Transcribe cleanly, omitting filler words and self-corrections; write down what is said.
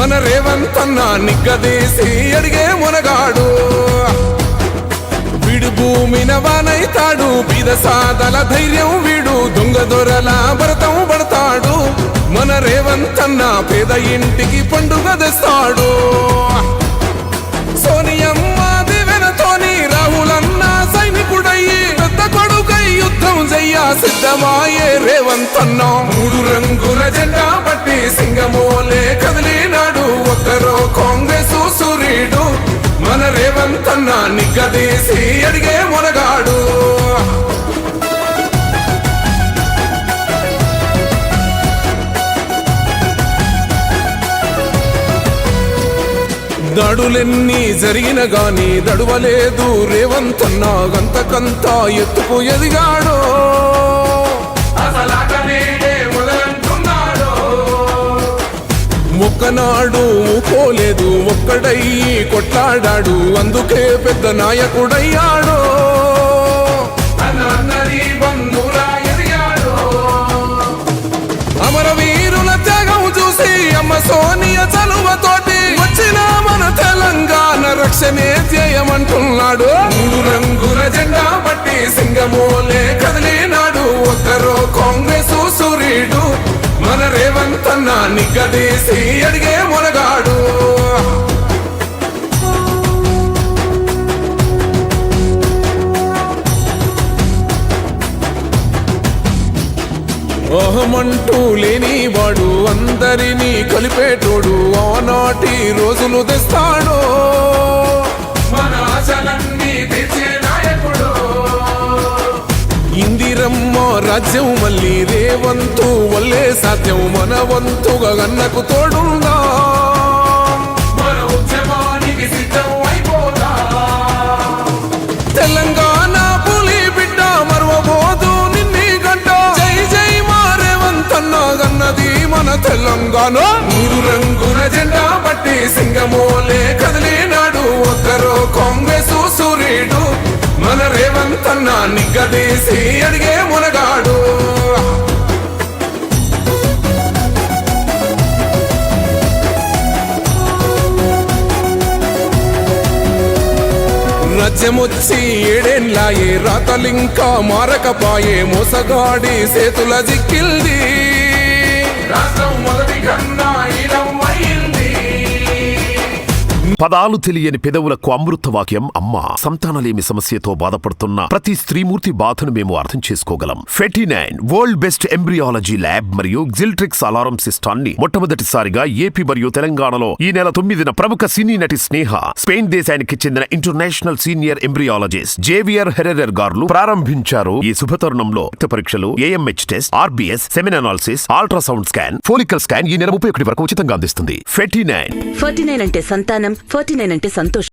మన రేవంతన్న నిగ్గదీసి అడిగే మునగాడు వీడు భూమిన వానైతాడు బీద సాదల ధైర్యం వీడు దొంగ దొరల భరతం పడతాడు మన రేవంతన్న పేద ఇంటికి పండుగ తెస్తాడు సోనియమ్మ దివెనతోని రాహులన్న సైనికుడయ్యి పెద్ద కొడుకై యుద్ధం చెయ్య సిద్ధమాయే రేవంతన్న మూడు రంగుల జెండా పట్టి సింగమోలే కదిలినాడు ఒక్కరో కాంగ్రెస్ సూర్యుడు మన రేవంతన్న నిగ్గదీసి అడిగే మునగాడు దాడులెన్ని జరిగిన గాని దడువలేదు రేవంతన్న గంతకంతా ఎత్తుకు ఎదిగాడు ఒక్కనాడు ఊకోలేదు ఒక్కడయ్యి కొట్లాడాడు అందుకే పెద్ద నాయకుడయ్యాడు అమరవీరుల త్యాగం చూసి అమ్మ సోనియ చలువతోటి వచ్చిన మన తెలంగాణ రక్షణే ధ్యేయమంటున్నాడు మూడు రంగుల జెండా పట్టి సింగమోలే కదిలినాడు ఒక్కరో కాంగ్రెస్ సూర్యుడు మన రేవంతన్న నిగ్గదీసి అడిగే మునగాడు అహమంటూ లేనివాడు అందరినీ కలిపేటోడు ఆనాటి రోజులు తెస్తాడు మన ఆశలన్నీ తెచ్చే నాయకుడు ఇందిరమ్మ రాజ్యం మళ్ళీ రేవంతు వల్లే సాధ్యం మన వంతుగా గన్నకు తోడుందా మన ఉద్యమానికి సిద్ధం అయిపోదా తెలంగాణ పులి బిడ్డ మరవబోదు నిన్ని గంట జై జై మా రేవంతన్న గన్నది మన తెలంగాణ మూడు రంగుల జెండా పట్టి సింగమోలే కదిలినాడు ఒక్కరో కాంగ్రెస్ సూర్యుడు మన రేవంతన్న నిగ్గదీసి అడిగే మునగాడు రాజ్యమొచ్చి ఏడేళ్ళాయే రాతలింకా మారకపాయే మోసగాడి సేతుల జిక్కిల్ది రాష్ట్రం మొదటి కన్నా ఇలం అయింది పదాలు తెలియని పెదవులకు అమృత వాక్యం అమ్మ. సంతానలేమి సమస్యతో బాధపడుతున్న ప్రతి స్త్రీమూర్తి బాధను మేము అర్థం చేసుకోగలం. Fertinine world best embryology lab మరియు జిల్ట్రిక్స్ అలారం సిస్టాన్ని మొట్టమొదటిసారిగా ఏపీ మరియు తెలంగాణలో ఈ నెల 9న ప్రముఖ సినీ నటి స్నేహ, స్పెయిన్ దేశానికి చెందిన international senior embryologist Javier Herrera గారు ప్రారంభించారు. ఈ శుభతరుణంలో రక్త పరీక్షలు, AMH test, RBS, semen analysis, ultrasound scan, follicle scan ఈ నెల 31 వరకు ఉచితంగా అందిస్తుంది. ఫెర్టినైన్ అంటే సంతానం, 49 అంటే సంతోషం.